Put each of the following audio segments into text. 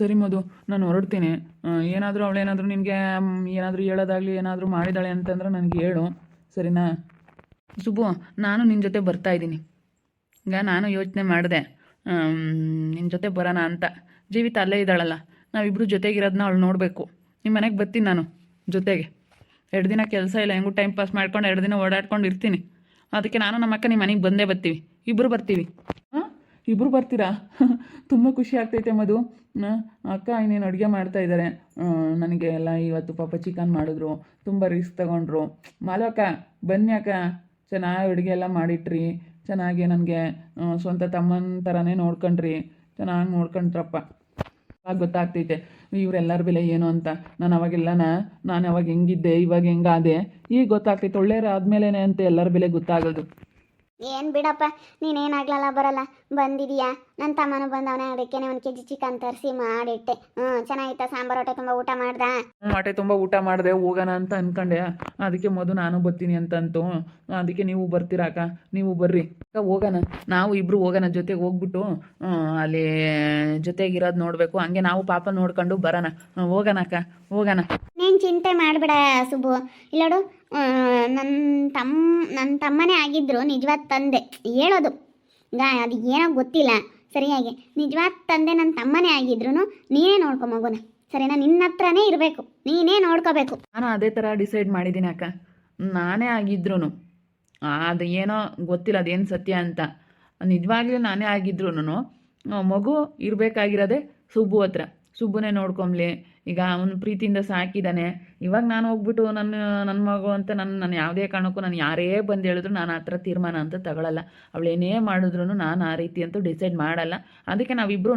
ಸರಿ ಮಧು, ನಾನು ಹೊರಡ್ತೀನಿ. ಏನಾದರೂ ಅವಳೇನಾದರೂ ನಿನಗೆ ಏನಾದರೂ ಹೇಳೋದಾಗಲಿ ಏನಾದರೂ ಮಾಡಿದಾಳೆ ಅಂತಂದ್ರೆ ನನಗೆ ಹೇಳು, ಸರಿನಾ? ಸುಬ್ಬು, ನಾನು ನಿನ್ನ ಜೊತೆ ಬರ್ತಾ ಇದ್ದೀನಿ. ಈಗ ನಾನು ಯೋಚನೆ ಮಾಡಿದೆ ನಿನ್ನ ಜೊತೆ ಬರೋಣ ಅಂತ. ಜೀವಿತ ಅಲ್ಲೇ ಇದ್ದಾಳಲ್ಲ, ನಾವಿಬ್ಬರು ಜೊತೆಗಿರೋದನ್ನ ಅವಳು ನೋಡಬೇಕು. ನಿಮ್ಮ ಮನೆಗೆ ಬರ್ತೀನಿ ನಾನು ಜೊತೆಗೆ. 2 ದಿನ ಕೆಲಸ ಇಲ್ಲ, ಹೆಂಗೂ ಟೈಮ್ ಪಾಸ್ ಮಾಡ್ಕೊಂಡು 2 ದಿನ ಓಡಾಡ್ಕೊಂಡು ಇರ್ತೀನಿ. ಅದಕ್ಕೆ ನಾನು ನಮ್ಮ ಅಕ್ಕ ನಿಮ್ಮ ಮನೆಗೆ ಬಂದೇ ಬರ್ತೀವಿ, ಇಬ್ಬರು ಬರ್ತೀವಿ. ಹಾಂ, ಇಬ್ಬರು ಬರ್ತೀರಾ? ತುಂಬ ಖುಷಿ ಆಗ್ತೈತೆ ಮಧು. ಅಕ್ಕ ಇನ್ನೇನು ಅಡುಗೆ ಮಾಡ್ತಾಯಿದ್ದಾರೆ. ನನಗೆ ಎಲ್ಲ ಇವತ್ತು ಪಾಪ ಚಿಕನ್ ಮಾಡಿದ್ರು, ತುಂಬ ರಿಸ್ಕ್ ತಗೊಂಡ್ರು. ಮಾಲಕ್ಕ ಬನ್ನಿ ಅಕ್ಕ, ಚೆನ್ನಾಗಿ ಅಡುಗೆ ಎಲ್ಲ ಮಾಡಿಟ್ರಿ, ಚೆನ್ನಾಗಿ ನನಗೆ ಸ್ವಂತ ತಮ್ಮನ ಥರನೇ ನೋಡ್ಕೊಂಡ್ರಿ, ಚೆನ್ನಾಗಿ ನೋಡ್ಕೊಂಡ್ರಪ್ಪ. ಆಗ ಗೊತ್ತಾಗ್ತೈತೆ ಇವರೆಲ್ಲರ ಬೆಲೆ ಏನು ಅಂತ. ನಾನು ಅವಾಗ ಹೆಂಗಿದ್ದೆ, ಇವಾಗ ಹೆಂಗಾದೆ, ಈಗ ಗೊತ್ತಾಗ್ತೈತೆ. ಒಳ್ಳೆಯವ್ರು ಆದಮೇಲೆ ಅಂತ ಎಲ್ಲರ ಬೆಲೆ ಗೊತ್ತಾಗೋದು. ಏನು ಬಿಡಪ್ಪ, ನೀನೇನಾಗ್ಲಲ್ಲ ಬರಲ್ಲ, ಬಂದಿದೀಯಾ. ನನ್ನ ತಮ್ಮನು ಬಂದವನೇ, ಅದಕ್ಕೆ 1 kg ಚಿಕನ್ ತರಿಸಿ ಮಾಡಿಟ್ಟೆ. ಚೆನ್ನಾಗಿತ್ತ ಸಾಂಬಾರು? ಹೊಟ್ಟೆ ತುಂಬ ಊಟ ಮಾಡ್ದ? ಹೊಟ್ಟೆ ತುಂಬ ಊಟ ಮಾಡಿದೆ, ಹೋಗೋಣ ಅಂತ ಅಂದ್ಕೊಂಡೆ. ಅದಕ್ಕೆ ಮಧು ನಾನು ಬರ್ತೀನಿ ಅಂತಂತು. ಅದಕ್ಕೆ ನೀವು ಬರ್ತೀರಾ ಅಕ್ಕ? ನೀವು ಬರ್ರಿ ಅಕ್ಕ, ಹೋಗೋಣ. ನಾವು ಇಬ್ಬರು ಹೋಗೋಣ, ಜೊತೆಗೆ ಹೋಗ್ಬಿಟ್ಟು ಅಲ್ಲಿ ಜೊತೆಗಿರೋದು ನೋಡಬೇಕು. ಹಂಗೆ ನಾವು ಪಾಪ ನೋಡ್ಕೊಂಡು ಬರೋಣ. ಹೋಗೋಣ ಅಕ್ಕ, ಹೋಗೋಣ. ನೀನು ಚಿಂತೆ ಮಾಡಬೇಡ ಸುಬ್ಬು. ಇಲ್ಲೋಡು, ನನ್ನ ತಮ್ಮನೇ ಆಗಿದ್ರು ನಿಜವಾದ ತಂದೆ ಹೇಳೋದು. ಈಗ ಅದು ಏನೋ ಗೊತ್ತಿಲ್ಲ ಸರಿಯಾಗಿ. ನಿಜವಾದ ತಂದೆ ನನ್ನ ತಮ್ಮನೇ ಆಗಿದ್ರು ನೀನೇ ನೋಡ್ಕೊ ಮಗುನ, ಸರಿನಾ? ನಿನ್ನ ಹತ್ರನೇ ಇರಬೇಕು, ನೀನೇ ನೋಡ್ಕೋಬೇಕು. ನಾನು ಅದೇ ಥರ ಡಿಸೈಡ್ ಮಾಡಿದ್ದೀನಿ ಅಕ್ಕ. ನಾನೇ ಆಗಿದ್ರು ಅದು ಏನೋ ಗೊತ್ತಿಲ್ಲ ಅದೇನು ಸತ್ಯ ಅಂತ. ನಿಜವಾಗ್ಲೂ ನಾನೇ ಆಗಿದ್ರು ಮಗು ಇರಬೇಕಾಗಿರೋದೆ ಸುಬ್ಬು ಹತ್ರ. ಸುಬ್ಬನೇ ನೋಡ್ಕೊಂಬ್ಲಿ. ಈಗ ಅವನು ಪ್ರೀತಿಯಿಂದ ಸಾಕಿದ್ದಾನೆ. ಇವಾಗ ನಾನು ಹೋಗ್ಬಿಟ್ಟು ನನ್ನ ಮಗು ಅಂತ ನಾನು ಯಾವುದೇ ಕಾರಣಕ್ಕೂ ನಾನು ಯಾರೇ ಬಂದು ಹೇಳಿದ್ರು ನಾನು ಆ ಥರ ತೀರ್ಮಾನ ಅಂತ ತಗೊಳ್ಳಲ್ಲ. ಅವಳೇನೇ ಮಾಡಿದ್ರು ನಾನು ಆ ರೀತಿ ಅಂತೂ ಡಿಸೈಡ್ ಮಾಡಲ್ಲ. ಅದಕ್ಕೆ ನಾವಿಬ್ರು,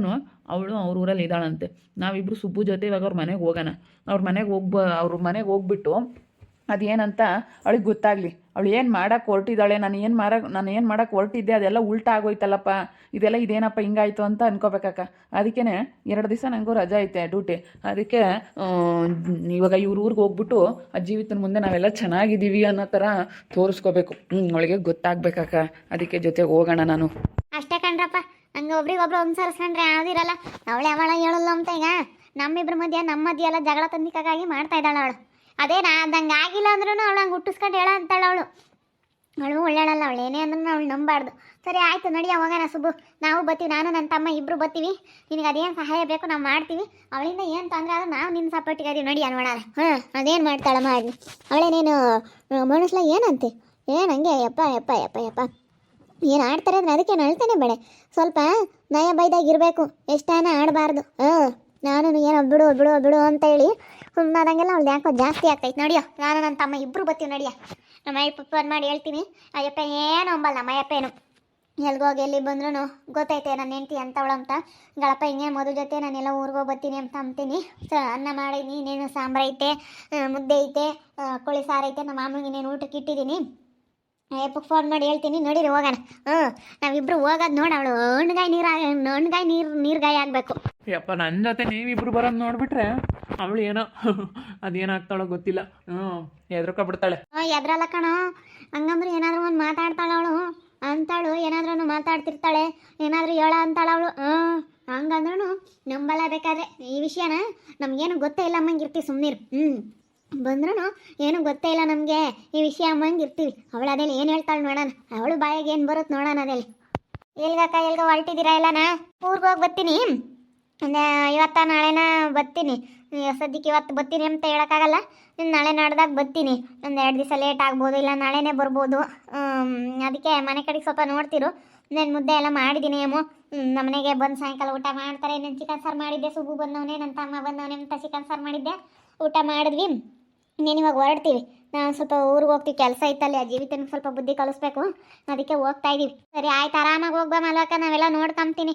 ಅವಳು ಅವ್ರ ಊರಲ್ಲಿ ಇದ್ದಾಳಂತೆ, ನಾವಿಬ್ಬರು ಸುಬ್ಬು ಜೊತೆ ಇವಾಗ ಅವ್ರ ಮನೆಗೆ ಹೋಗೋಣ. ಅವ್ರ ಮನೆಗೆ ಹೋಗ್ಬಿಟ್ಟು ಅದೇನಂತ ಅವಳಿಗೆ ಗೊತ್ತಾಗಲಿ. ಅವಳು ಏನು ಮಾಡೋಕ್ಕೆ ಹೊರಟಿದ್ದಾಳೆ, ನಾನು ಏನು ಮಾಡೋಕ್ಕೆ ಹೊರಟಿದ್ದೆ ಅದೆಲ್ಲ ಉಲ್ಟಾ ಆಗೋಯ್ತಲ್ಲಪ್ಪ, ಇದೇನಪ್ಪ ಹಿಂಗಾಯ್ತು ಅಂತ ಅನ್ಕೋಬೇಕಕ್ಕ. ಅದಕ್ಕೇ 2 ದಿವಸ ನನಗೂ ರಜೆ ಐತೆ ಡ್ಯೂಟಿ. ಅದಕ್ಕೆ ಇವಾಗ ಇವ್ರ ಊರಿಗೆ ಹೋಗ್ಬಿಟ್ಟು ಆ ಜೀವಿತನ ಮುಂದೆ ನಾವೆಲ್ಲ ಚೆನ್ನಾಗಿದ್ದೀವಿ ಅನ್ನೋ ಥರ ತೋರಿಸ್ಕೋಬೇಕು. ಅವಳಿಗೆ ಗೊತ್ತಾಗ್ಬೇಕಕ್ಕ. ಅದಕ್ಕೆ ಜೊತೆಗೆ ಹೋಗೋಣ ನಾನು. ಅಷ್ಟೇ ಕಣ್ರಪ್ಪ, ಹಂಗೆ ಒಬ್ರಿಗೊಬ್ರು ಅನುಸರಿಸ್ಕೊಂಡ್ರೆ ಯಾವುದಿರಲ್ಲ. ಅವಳೆ ಹೇಳಲ್ಲ ಅಂತ ಈಗ ನಮ್ಮಿಬ್ರ ಮಧ್ಯೆ ಎಲ್ಲ ಜಗಳ ತಂದಿಕ್ಕಾಗಿ ಮಾಡ್ತಾ ಇದ್ದಾಳೆ ಅವಳು. ಅದೇ ಅದಂಗೆ ಆಗಿಲ್ಲ ಅಂದ್ರೂ ಅವಳು ಹಂಗೆ ಹುಟ್ಟಿಸ್ಕೊಂಡು ಹೇಳ ಅಂತಾಳೆ ಅವಳು ಒಳ್ಳೆಯಳಲ್ಲ. ಅವಳು ಏನೇ ಅಂದ್ರೂ ಅವಳು ನಂಬಾರ್ದು. ಸರಿ ಆಯಿತು, ನಡಿಯ ಹೋಗೋಣ ಸುಬ್ಬು. ನಾವು ಬರ್ತೀವಿ, ನಾನು ನನ್ನ ತಮ್ಮ ಇಬ್ಬರು ಬರ್ತೀವಿ. ನಿನಗೆ ಅದೇನು ಸಹಾಯ ಬೇಕು ನಾವು ಮಾಡ್ತೀವಿ. ಅವಳಿಂದ ಏನು ತೊಂದರೆ ಆದ್ರೆ ನಾವು ನಿನ್ನ ಸಪೋರ್ಟಿಗೆ ಅದೀವಿ, ನಡಿ ನೋಡೋಣ. ಅದೇನು ಮಾಡ್ತಾಳೆ ಮಾಡಿ. ಅವಳೇನೇನು ಮನುಷ್ಯಲ ಏನಂತೆ, ಏನು ಹಂಗೆ ಯಪ್ಪ ಏನು ಆಡ್ತಾರೆ ಅಂದ್ರೆ ಅದಕ್ಕೆ ಅಳ್ತಾನೆ ಬೇಡ. ಸ್ವಲ್ಪ ನಯ ಬೈದಾಗಿರಬೇಕು, ಎಷ್ಟಾನ ಆಡಬಾರ್ದು. ನಾನು ಏನೋ ಬಿಡು ಅಂತ ಹೇಳಿ ಸುಮ್ಮನಾದಂಗೆಲ್ಲ ಅವಳು ಯಾಕೋ ಜಾಸ್ತಿ ಆಗ್ತೈತೆ. ನೋಡಿಯೋ, ನಾನು ನನ್ನ ತಮ್ಮ ಇಬ್ಬರು ಬರ್ತೀವಿ, ನಡಿಯ. ನಮ್ಮ ಅಯ್ಯಪ್ಪ ಫೋನ್ ಮಾಡಿ ಹೇಳ್ತೀನಿ. ಅಯ್ಯಪ್ಪ ಏನು ಅಂಬಲ್ಲ, ನಮ್ಮ ಅಯ್ಯಪ್ಪೇನು ಎಲ್ಗೋಗಿ ಎಲ್ಲಿ ಬಂದ್ರೂ ಗೊತ್ತೈತೆ ನನ್ನ ಹೆಂಡ್ತಿ ಅಂತವಳು ಅಂತ. ಗಳಪ್ಪ ಹಿಂಗೆ ಮದುವೆ ಜೊತೆ ನಾನೆಲ್ಲ ಊರಿಗೋಗಿ ಬರ್ತೀನಿ ಅಂತ ಅಂತೀನಿ. ಅನ್ನ ಮಾಡೀನಿ, ಇನ್ನೇನು ಸಾಂಬಾರು ಐತೆ, ಮುದ್ದೆ ಐತೆ, ಕೋಳಿ ಸಾರು ಐತೆ, ನಮ್ಮ ಮಾಮಿಗೆ ಇನ್ನೇನು ಊಟಕ್ಕೆ ಇಟ್ಟಿದ್ದೀನಿ. ಅಯ್ಯಪ್ಪಗೆ ಫೋನ್ ಮಾಡಿ ಹೇಳ್ತೀನಿ, ನೋಡಿರಿ ಹೋಗೋಣ. ನಾವಿಬ್ರು ಹೋಗೋದು ನೋಡಿ ಅವಳು ಹಣ್ಗಾಯಿ ನೀರ್ಗಾಯಿ ಆಗಬೇಕು. ಯಪ್ಪ, ನನ್ನ ಜೊತೆ ನೀವಿಬ್ರು ಬರೋದು ನೋಡ್ಬಿಟ್ರೆ ಅವಳು ಏನೋ ಅದೇನಾಗ್ತಾಳೋ ಗೊತ್ತಿಲ್ಲ. ಹೆದರ್ಕೊಬಿಡ್ತಾಳೆ. ಎದ್ರಲ್ಲ ಕಣೋ, ಹಂಗಂದ್ರೆ ಏನಾದರೂ ಒಂದು ಮಾತಾಡ್ತಾಳೆ ಅವಳು ಅಂತಾಳು, ಏನಾದ್ರೂ ಮಾತಾಡ್ತಿರ್ತಾಳೆ, ಏನಾದರೂ ಹೇಳ ಅಂತಾಳೆ ಅವಳು. ಹಂಗಂದ್ರೂ ನಂಬಲ್ಲ. ಬೇಕಾದ್ರೆ ಈ ವಿಷಯನ ನಮಗೇನು ಗೊತ್ತೇ ಇಲ್ಲ ಅಮ್ಮಂಗಿರ್ತೀವಿ, ಸುಮ್ಮನಿರು. ಬಂದ್ರೂ ಏನು ಗೊತ್ತೇ ಇಲ್ಲ ನಮಗೆ ಈ ವಿಷಯ ಅಮ್ಮಂಗಿರ್ತೀವಿ. ಅವಳು ಅದೆಲ್ಲ ಏನು ಹೇಳ್ತಾಳೆ ನೋಡೋಣ, ಅವಳು ಬಾಯಿಗೆ ಏನು ಬರುತ್ತೆ ನೋಡೋಣ. ಅದೆಲ್ಲ ಎಲ್ಗ ಹೊರಟಿದ್ದೀರಾ ಎಲ್ಲನ? ಊರಿಗೆ ಹೋಗಿ ಬರ್ತೀನಿ, ಇವತ್ತ ನಾಳೆನ ಬರ್ತೀನಿ. ಸದ್ಯಕ್ಕೆ ಇವತ್ತು ಬರ್ತೀನಿ ಅಂತ ಹೇಳೋಕ್ಕಾಗಲ್ಲ, ನಾಳೆ ನಾಡ್ದಾಗ ಬರ್ತೀನಿ. 2 ದಿವಸ ಲೇಟ್ ಆಗ್ಬೋದು, ಇಲ್ಲ ನಾಳೆನೇ ಬರ್ಬೋದು. ಅದಕ್ಕೆ ಮನೆ ಕಡೆಗೆ ಸ್ವಲ್ಪ ನೋಡ್ತಿರು. ನಾನು ಮುದ್ದೆ ಎಲ್ಲ ಮಾಡಿದ್ದೀನಿ. ನಮ್ಮ ಮನೆಗೆ ಬಂದು ಸಾಯಂಕಾಲ ಊಟ ಮಾಡ್ತಾರೆ. ನಾನು ಚಿಕನ್ ಸಾರು ಮಾಡಿದ್ದೆ, ಸುಬ್ಬು ಬಂದವನೇ, ನನ್ನ ತಮ್ಮ ಬಂದವನೇ ಅಂತ ಚಿಕನ್ ಸಾರು ಮಾಡಿದ್ದೆ, ಊಟ ಮಾಡಿದ್ವಿ. ನೀನು ಇವಾಗ ಹೊರಡ್ತೀವಿ. ನಾನು ಸ್ವಲ್ಪ ಊರಿಗೆ ಹೋಗ್ತೀವಿ, ಕೆಲಸ ಇತ್ತಲ್ಲಿ. ಆ ಜೀವಿತನಿಗೆ ಸ್ವಲ್ಪ ಬುದ್ಧಿ ಕಲಿಸ್ಬೇಕು, ಅದಕ್ಕೆ ಹೋಗ್ತಾ ಇದ್ದೀವಿ. ಸರಿ ಆಯ್ತು, ಆರಾಮಾಗಿ ಹೋಗ್ಬಾ ಮಲ್ವಕ್ಕ, ನಾವೆಲ್ಲ ನೋಡ್ಕೊಂತೀನಿ.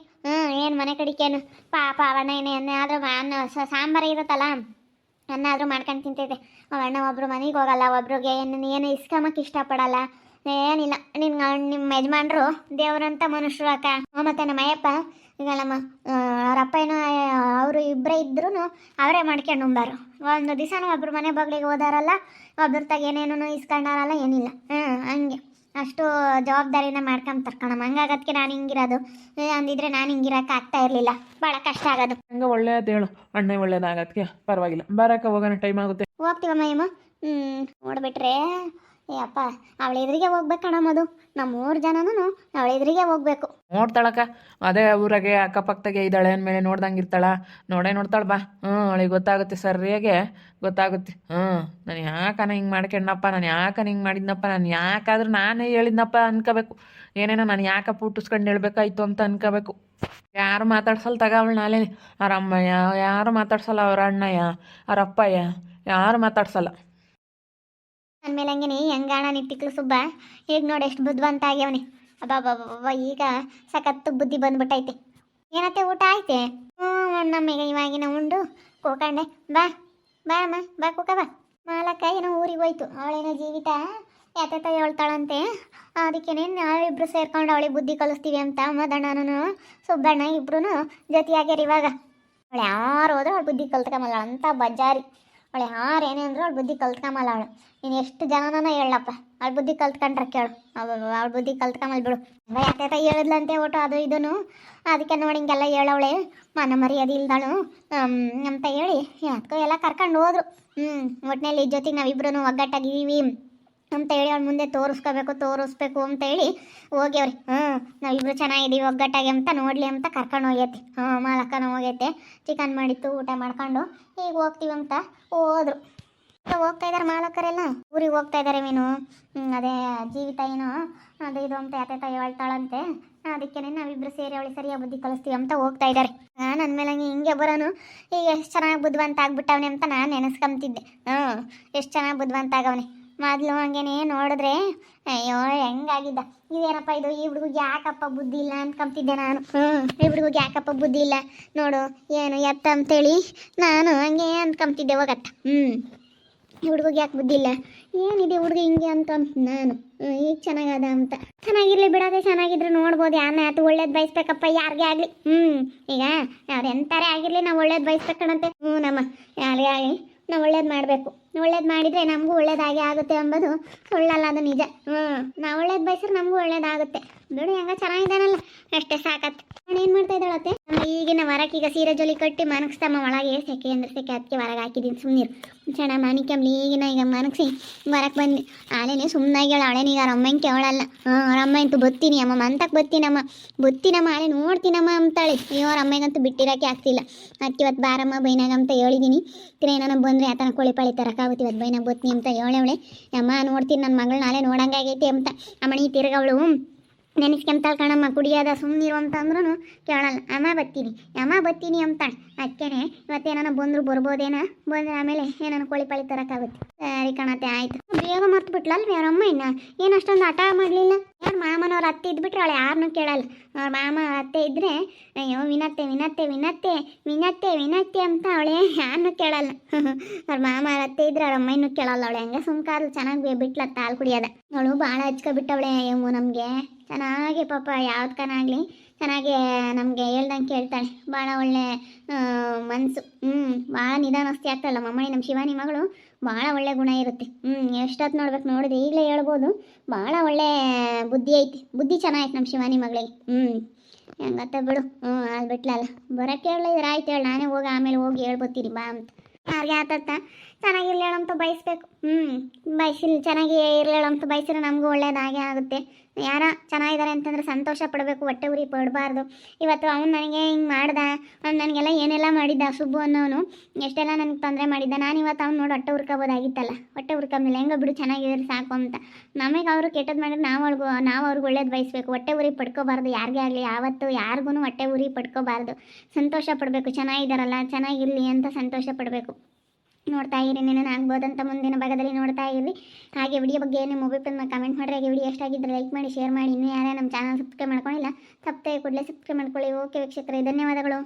ಏನು ಮನೆ ಕಡಿಕೇನು ಪಾಪ ಅವಣ್ಣ ಏನಾದರೂ ಅನ್ನ ಸಾಂಬಾರು ಇರುತ್ತಲ್ಲ, ಅನ್ನ ಆದರೂ ಮಾಡ್ಕೊಂಡು ತಿಂತೈತೆ. ಅವಣ್ಣ ಒಬ್ರು ಮನೆಗೆ ಹೋಗಲ್ಲ, ಒಬ್ರಿಗೆ ಏನು ಇಸ್ಕೊಂಬಕ್ಕೆ ಇಷ್ಟಪಡಲ್ಲ, ಏನಿಲ್ಲ. ನಿಮ್ಮ ಯಜಮಾನ್ರು ದೇವರಂತ ಮನುಷ್ಯರು ಅಕ್ಕ. ಮತ್ತು ನಮ್ಮ ಅಯ್ಯಪ್ಪ ಈಗ ನಮ್ಮ ಅವರಪ್ಪ ಏನೋ ಅವರು ಇಬ್ಬರೇ ಇದ್ರೂ ಅವರೇ ಮಾಡ್ಕೊಂಡು ಉಂಬಾರು. ಒಂದು ದಿವಸನೂ ಒಬ್ರು ಮನೆ ಬಾಗಿಲಿಗೆ ಹೋದಾರಲ್ಲ, ಒಬ್ರ ತಾಗ ಏನೇನೋ ಇಸ್ಕೊಂಡಾರಲ್ಲ, ಏನಿಲ್ಲ. ಹಂಗೆ ಅಷ್ಟು ಜವಾಬ್ದಾರಿನ ಮಾಡ್ಕೊಂತಾರೆ ಕಣಮ್ಮ. ಹಂಗಾಗದಕ್ಕೆ ನಾನು ಹಿಂಗಿರೋದು. ಅಂದಿದ್ರೆ ನಾನು ಹಿಂಗಿರಕ್ಕೆ ಆಗ್ತಾ ಇರಲಿಲ್ಲ. ಭಾಳ ಕಷ್ಟ ಆಗೋದು. ಹಂಗೆ ಒಳ್ಳೇದು ಹೇಳು, ಅಣ್ಣ ಒಳ್ಳೇದಾಗದಕ್ಕೆ ಪರವಾಗಿಲ್ಲ. ಬರೋಕೆ ಹೋಗೋಣ, ಟೈಮ್ ಆಗುತ್ತೆ. ಹೋಗ್ತೀವಮ್ಮ ಏಮ. ನೋಡ್ಬಿಟ್ರೆ ಏ ಅಪ್ಪ, ಅವಳ ಎದುರಿಗೆ ಹೋಗ್ಬೇಕು ಕಣಮ್ಮದು. ನಮ್ಮ 3 ಜನನೂ ಅವಳ ಎದುರಿಗೆ ಹೋಗ್ಬೇಕು. ನೋಡ್ತಾಳಕ್ಕ, ಅದೇ ಊರಾಗೆ ಅಕ್ಕಪಕ್ಕದಾಗೆ ಇದ್ದಾಳೆ ಅಂದಮೇಲೆ ನೋಡ್ದಂಗೆ ಇರ್ತಾಳ. ನೋಡ್ತಾಳೆ ಬಾ. ಅವಳಿಗೆ ಗೊತ್ತಾಗುತ್ತೆ, ಸರಿಯಾಗೆ ಗೊತ್ತಾಗುತ್ತೆ. ನಾನು ಯಾಕನ ಹಿಂಗೆ ಮಾಡ್ಕೊಂಡಪ್ಪ, ನಾನು ಯಾಕನ ಹಿಂಗೆ ಮಾಡಿದ್ನಪ್ಪ, ನಾನು ಯಾಕಾದ್ರೂ ನಾನೇ ಹೇಳಿದ್ನಪ್ಪ ಅನ್ಕೋಬೇಕು. ಏನೇನೋ ನಾನು ಯಾಕೆ ಪುಟ್ಟಿಸ್ಕೊಂಡು ಹೇಳ್ಬೇಕಾಯ್ತು ಅಂತ ಅನ್ಕೋಬೇಕು. ಯಾರು ಮಾತಾಡ್ಸಲ್ಲ ತಗ ಅವಳು ನಾಳೆ. ಅವ್ರ ಅಮ್ಮಯ್ಯ ಯಾರು ಮಾತಾಡ್ಸಲ್ಲ, ಅವ್ರ ಅಣ್ಣಯ್ಯ ಅವ್ರ ಅಪ್ಪಯ್ಯ ಯಾರು ಮಾತಾಡ್ಸಲ್ಲ. ಅಂದಮೇಲೆ ಹಂಗೆ ಹೆಂಗಾಣ ನಿಟ್ಟಿಕ್ಲು ಸುಬ್ಬ. ಈಗ ನೋಡಿ ಎಷ್ಟು ಬುದ್ಧಿವಂತ ಆಗ್ಯವನಿ. ಅಬ್ಬಾ ಈಗ ಸಖತ್ತು ಬುದ್ಧಿ ಬಂದ್ಬಿಟ್ಟೈತೆ. ಏನತ್ತೆ ಊಟ ಐತೆ? ನಮಗೆ ಇವಾಗಿನ ಉಂಡು ಕೂಕಂಡೆ. ಬಾ ಅಮ್ಮ, ಬಾ ಕೂಕ ಬಾ. ಮಾಲಕ್ಕ ಏನೋ ಊರಿಗೆ ಹೋಯ್ತು. ಅವಳೇನೋ ಜೀವಿತ ಯಾತ ಹೇಳ್ತಾಳಂತೆ. ಅದಕ್ಕೇನೆ ನಾವಿಬ್ರು ಸೇರ್ಕೊಂಡು ಅವಳಿಗೆ ಬುದ್ಧಿ ಕಲಿಸ್ತೀವಿ ಅಂತ ಮದಣ್ಣನೂ ಸುಬ್ಬಣ್ಣ ಇಬ್ರು ಜೊತೆಯಾಗ್ಯಾರ. ಇವಾಗ ಅವಳು ಯಾರು ಹೋದ್ರೆ ಅವಳು ಬುದ್ಧಿ ಕಲ್ತ್ಕೊಂಬಲ್ಲ ಅಂತ ಬಜಾರಿ. ಅವಳು ಯಾರು ಏನೇ ಅಂದ್ರು ಅವಳು ಬುದ್ಧಿ ಕಲ್ತ್ಕೊಂಬಲ್ಲ. ಅವಳು ನೀನು ಎಷ್ಟು ಜನನ ಹೇಳಪ್ಪ, ಅವಳು ಬುದ್ಧಿ ಕಲ್ತ್ಕೊಂಡ್ರೆ ಕೇಳು. ಅವಳು ಬುದ್ಧಿ ಕಲ್ತ್ಕೊಂಬಲ್ ಬಿಡು. ಯಾತ ಹೇಳಿದ್ಲಂತೆ ಒಟ್ಟು ಅದು ಇದನ್ನು. ಅದಕ್ಕೆ ನೋಡಿ ಹಿಂಗೆಲ್ಲ ಹೇಳವಳೆ ಮನ ಮರ್ಯಾದೆ ಇಲ್ದಾಳು ಅಂತ ಹೇಳಿ ಯಾಕೋ ಎಲ್ಲ ಕರ್ಕೊಂಡು ಹೋದ್ರು. ಒಟ್ಟಿನಲ್ಲಿ ಜೊತೆಗೆ ನಾವಿಬ್ರು ಒಗ್ಗಟ್ಟಾಗಿದ್ದೀವಿ ಅಂತ ಹೇಳಿ ಅವ್ಳ ಮುಂದೆ ತೋರಿಸ್ಬೇಕು ಅಂತ ಹೇಳಿ ಹೋಗ್ಯವ್ರಿ. ನಾವಿಬ್ರು ಚೆನ್ನಾಗಿದ್ದೀವಿ ಒಗ್ಗಟ್ಟಾಗಿ ಅಂತ ನೋಡಲಿ ಅಂತ ಕರ್ಕೊಂಡು ಹೋಗೈತೆ. ಮಾಲಕ್ಕನ ಹೋಗೈತೆ. ಚಿಕನ್ ಮಾಡಿತ್ತು, ಊಟ ಮಾಡ್ಕೊಂಡು ಈಗ ಹೋಗ್ತೀವಿ ಅಂತ ಹೋದ್ರು. ಹೋಗ್ತಾ ಇದ್ದಾರೆ ಮಾಲಕರೆಲ್ಲ, ಊರಿಗೆ ಹೋಗ್ತಾ ಇದ್ದಾರೆ. ಮೀನು ಅದೇ ಜೀವಿತ ಏನೋ ಅದು ಇದು ಅಂತ ಯಾತ ಹೇಳ್ತಾಳಂತೆ. ಅದಕ್ಕೇನೆ ನಾವಿಬ್ರು ಸೇರಿ ಅವಳಿಗೆ ಸರಿಯಾಗಿ ಬುದ್ಧಿ ಕಲಿಸ್ತೀವಿ ಅಂತ ಹೋಗ್ತಾ ಇದ್ದಾರೆ. ನನ್ನ ಮೇಲೆ ಹಿಂಗೆ ಬರೋನು ಈಗ ಎಷ್ಟು ಚೆನ್ನಾಗಿ ಬುದ್ಧಿವಂತ ಆಗ್ಬಿಟ್ಟವನೆ ಅಂತ ನಾನು ನೆನೆಸ್ಕೊಂತಿದ್ದೆ. ಎಷ್ಟು ಚೆನ್ನಾಗಿ ಬುದ್ಧಿವಂತ ಆಗವನೆ. ಮೊದಲು ಹಂಗೇನೆ ನೋಡಿದ್ರೆ ಅಯ್ಯೋ ಹೆಂಗಾಗಿದ್ದ. ಇದೇನಪ್ಪ ಇದು, ಈ ಹುಡುಗಿಗೆ ಯಾಕಪ್ಪ ಬುದ್ಧಿ ಇಲ್ಲ ಅಂದ್ಕೊಂತಿದ್ದೆ ನಾನು. ಈ ಹುಡುಗಿಗೆ ಯಾಕಪ್ಪ ಬುದ್ಧಿ ಇಲ್ಲ ನೋಡು ಏನು ಎತ್ತ ಅಂತೇಳಿ ನಾನು ಹಂಗೆ ಅಂದ್ಕೊಂತಿದ್ದೆ. ಹೋಗತ್ತ ಈ ಹುಡುಗಿಗೆ ಯಾಕೆ ಬುದ್ಧಿ ಇಲ್ಲ, ಏನಿದೆ ಹುಡುಗಿ ಹಿಂಗೆ ಅಂತ ನಾನು. ಈಗ ಚೆನ್ನಾಗದ ಅಂತ. ಚೆನ್ನಾಗಿರ್ಲಿ ಬಿಡೋದೆ, ಚೆನ್ನಾಗಿದ್ರೆ ನೋಡ್ಬೋದು. ಯಾರನ್ನ ಆಯ್ತು ಒಳ್ಳೇದು ಬಯಸ್ಬೇಕಪ್ಪ ಯಾರಿಗೆ ಆಗಲಿ. ಈಗ ಅವ್ರು ಎಂತಾರೆ ಆಗಿರಲಿ ನಾವು ಒಳ್ಳೇದು ಬಯಸ್ಬೇಕಣಂತೆ. ನಮ್ಮ ಯಾರೇ ಆಗಲಿ ನಾವು ಒಳ್ಳೇದು ಮಾಡಬೇಕು. ಒಳ್ಳೇದು ಮಾಡಿದರೆ ನಮಗೂ ಒಳ್ಳೇದಾಗೆ ಆಗುತ್ತೆ ಎಂಬುದು ಸುಳ್ಳಲ್ಲ, ಅದು ನಿಜ. ನಾವು ಒಳ್ಳೇದು ಬಯಸಿದ್ರೆ ನಮಗೂ ಒಳ್ಳೇದಾಗುತ್ತೆ. ಬಿಡು ಹೆಂಗ ಚೆನ್ನಾಗಿದ್ದಾನಲ್ಲ ಅಷ್ಟೇ ಸಾಕತ್ತೆ. ನಾನು ಏನು ಮಾಡ್ತಾ ಇದ್ದಾಳತ್ತೆ ಈಗಿನ ಹೊರಕ್ಕೆ ಈಗ ಸೀರೆ ಜೊಲಿ ಕಟ್ಟಿ ಮನಗಿಸ್ತಮ್ಮ ಒಳಗೆ ಸೆಕೆ ಅಂದ್ರೆ ಸೆಕೆ ಅದಕ್ಕೆ ಹೊರಗೆ ಹಾಕಿದ್ದೀನಿ. ಸುಮ್ಮನಿರು ಚೆನ್ನ ಮಾನಿಕಂಬ್ಲಿ ಈಗಿನ ಈಗ ಮನಗಿಸಿ ಹೊರಕ್ಕೆ ಬಂದು ಆಲೇನೆ ಸುಮ್ಮನಾಗಿ ಹೇಳ. ಅವಳೇನೀಗ ಅವ್ರ ಅಮ್ಮಂಗೆ ಅವಳಲ್ಲ. ಅವ್ರ ಅಮ್ಮ ಅಂತೂ ಬತ್ತೀನಿ ಅಮ್ಮ ಮಂತಕ್ಕೆ ಬತ್ತೀನಮ್ಮ ಆಲೆ ನೋಡ್ತೀನಮ್ಮ ಅಂತಾಳೆ. ಅಯ್ಯೋ ಅವ್ರ ಅಮ್ಮಗಂತೂ ಬಿಟ್ಟಿರೋಕ್ಕೆ ಆಗ್ತಿಲ್ಲ. ಅದಕ್ಕೆ ಇವತ್ತು ಬಾರಮ್ಮ ಬೈನಾಗ ಅಂತ ಹೇಳಿದ್ದೀನಿ. ಏನಾನ ಬಂದರೆ ಆತನ ಕೋಳಿ ಪಾಳಿ ತರಕಾಗುತ್ತೆ. ಇವತ್ತು ಬೈನಾಗ ಬತ್ತೀನಿ ಅಂತ ಹೇಳವಳೆ. ಅಮ್ಮ ನೋಡ್ತೀನಿ ನನ್ನ ಮಗಳು ನಾಳೆ ನೋಡಂಗಾಗೈತೆ ಅಂತ. ಅಮ್ಮಣಿ ತಿರ್ಗವಳು ನೆನೆಸ್ಕೊಂತಾಳೆ ಕಣಮ್ಮ. ಕುಡಿಯೋದ ಸುಮ್ಮನಿರು ಅಂತಂದ್ರೂ ಕೇಳಲ್ಲ. ಅಮ್ಮ ಬತ್ತೀನಿ ಅಂತಾಳೆ. ಅದಕ್ಕೇನೆ ಇವತ್ತೇನಾನ ಬಂದರು ಬರ್ಬೋದೇನ, ಬಂದರೆ ಆಮೇಲೆ ಏನಾನ ಕೋಳಿ ಪಾಳಿ ತರೋಕ್ಕಾಗುತ್ತೆ. ಸರಿ ಕಣತ್ತೆ ಆಯಿತು. ಬೇಗ ಮರ್ತು ಬಿಟ್ಲಲ್ವ ಅವ್ರ ಅಮ್ಮ. ಇನ್ನು ಏನು ಅಷ್ಟೊಂದು ಹಠ ಮಾಡಲಿಲ್ಲ. ಯಾರು ಮಾಮನವ್ರ ಅತ್ತೆ ಇದ್ಬಿಟ್ರೆ ಅವಳು ಯಾರನ್ನೂ ಕೇಳಲ್ಲ. ಅವ್ರ ಮಾಮ ಅತ್ತೆ ಇದ್ದರೆ ಅಯ್ಯೋ ವಿನತ್ತೆ ಅಂತ ಅವಳೆ ಯಾರನ್ನೂ ಕೇಳಲ್ಲ. ಅವ್ರ ಮಾಮ ಅತ್ತೆ ಇದ್ರೆ ಅವ್ರ ಅಮ್ಮ ಇನ್ನೂ ಕೇಳಲ್ಲ. ಅವಳೆ ಹಂಗೆ ಸುಮ್ಕಾರ್ಲು ಚೆನ್ನಾಗಿ ಬಿಟ್ಲ ಹಾಲು ಕುಡಿಯೋದ. ಅವಳು ಭಾಳ ಹಚ್ಕೊಬಿಟ್ಟವಳೆ ಅಯ್ಯಮ್ಮ ನಮಗೆ. ಚೆನ್ನಾಗಿ ಪಾಪ ಯಾವ್ದಕ್ಕನಾಗಲಿ ಚೆನ್ನಾಗಿ ನಮಗೆ ಹೇಳ್ದಂಗೆ ಕೇಳ್ತಾಳೆ. ಭಾಳ ಒಳ್ಳೆ ಮನಸ್ಸು. ಭಾಳ ನಿಧಾನಸ್ತಿ ಆಗ್ತಾಳಲ್ಲ ಮಮ್ಮಿ. ನಮ್ಮ ಶಿವಾನಿ ಮಗಳು ಭಾಳ ಒಳ್ಳೆ ಗುಣ ಇರುತ್ತೆ. ಎಷ್ಟೊತ್ತು ನೋಡ್ಬೇಕು ನೋಡಿದ್ರೆ ಈಗಲೇ ಹೇಳ್ಬೋದು. ಭಾಳ ಒಳ್ಳೆ ಬುದ್ಧಿ ಐತಿ. ಬುದ್ಧಿ ಚೆನ್ನಾಗೈತೆ ನಮ್ಮ ಶಿವಾನಿ ಮಗಳಿಗೆ. ಹೆಂಗತ್ತ ಬಿಡು. ಅದು ಬಿಟ್ಲಲ್ಲ ಬರೋಕ್ಕೆ ಹೇಳಿದ್ರೆ ಆಯ್ತು ಹೇಳಿ. ನಾನೇ ಹೋಗಿ ಆಮೇಲೆ ಹೋಗಿ ಹೇಳ್ಬೋತೀನಿ ಬಾ ಅಂತ. ಯಾರಿಗೆ ಆತತ್ತ ಚೆನ್ನಾಗಿರ್ಲಿ ಹೇಳಂತ ಬಯಸ್ಬೇಕು. ಬಯಸಿಲ್ಲ ಚೆನ್ನಾಗಿ ಇರಲಿಲ್ಲಂತ ಬಯಸಿದ್ರೆ ನಮಗೂ ಒಳ್ಳೇದಾಗೆ ಆಗುತ್ತೆ. ಯಾರ ಚೆನ್ನಾಗಿದ್ದಾರೆ ಅಂತಂದ್ರೆ ಸಂತೋಷ ಪಡಬೇಕು, ಹೊಟ್ಟೆ ಉರಿ ಪಡಬಾರ್ದು. ಇವತ್ತು ಅವ್ನು ನನಗೆ ಹಿಂಗೆ ಮಾಡ್ದ, ಅವ್ನು ನನಗೆಲ್ಲ ಏನೆಲ್ಲ ಮಾಡಿದ್ದ ಸುಬ್ಬು ಅನ್ನೋನು ಎಷ್ಟೆಲ್ಲ ನನಗೆ ತೊಂದರೆ ಮಾಡಿದ್ದ. ನಾನು ಇವತ್ತು ಅವ್ನು ನೋಡಿ ಹೊಟ್ಟೆ ಹುರ್ಕೋಬೋದಾಗಿತ್ತಲ್ಲ. ಹೊಟ್ಟೆ ಹುರ್ಕೊಂಬಿಲ್ಲ. ಹೆಂಗೆ ಬಿಡು ಚೆನ್ನಾಗಿದ್ರೆ ಸಾಕು ಅಂತ. ನಮಗೆ ಅವರು ಕೆಟ್ಟದ್ದು ಮಾಡಿದ್ರೆ ನಾವು ಅವ್ರಿಗೆ ಒಳ್ಳೇದು ಬಯಸ್ಬೇಕು. ಹೊಟ್ಟೆ ಉರಿ ಪಡ್ಕೋಬಾರ್ದು ಯಾರಿಗೇ ಆಗಲಿ. ಯಾವತ್ತು ಯಾರಿಗೂ ಹೊಟ್ಟೆ ಉರಿ ಪಡ್ಕೋಬಾರ್ದು. ಸಂತೋಷ ಪಡಬೇಕು. ಚೆನ್ನಾಗಿದ್ದಾರಲ್ಲ ಚೆನ್ನಾಗಿರಲಿ ಅಂತ ಸಂತೋಷ ಪಡಬೇಕು. ನೋಡ್ತಾ ಇರಿ ಏನೇನು ಆಗ್ಬೋದಂತ ಮುಂದಿನ ಭಾಗದಲ್ಲಿ ನೋಡ್ತಾ ಇರಿ. ಹಾಗೆ ವಿಡಿಯೋ ಬಗ್ಗೆ ನಿಮ್ಮ ಒಪಿನಿಯನ್ನ ಕಮೆಂಟ್ ಮಾಡಿರಿ. ಹಾಗೆ ವಿಡಿಯೋ ಎಷ್ಟಾಗಿದ್ದರೆ ಲೈಕ್ ಮಾಡಿ, ಶೇರ್ ಮಾಡಿ. ಇನ್ನೂ ಯಾರೇ ನಮ್ಮ ಚಾನಲ್ ಸಬ್ಸ್ಕ್ರೈಬ್ ಮಾಡ್ಕೊಂಡಿಲ್ಲ ಸಬ್ಸ್ಕ್ರೈಬ್ ಕೂಡಲೇ ಸಬ್ಸ್ಕ್ರೈಬ್ ಮಾಡ್ಕೊಳ್ಳಿ. ಓಕೆ ವೀಕ್ಷಕರೇ, ಧನ್ಯವಾದಗಳು.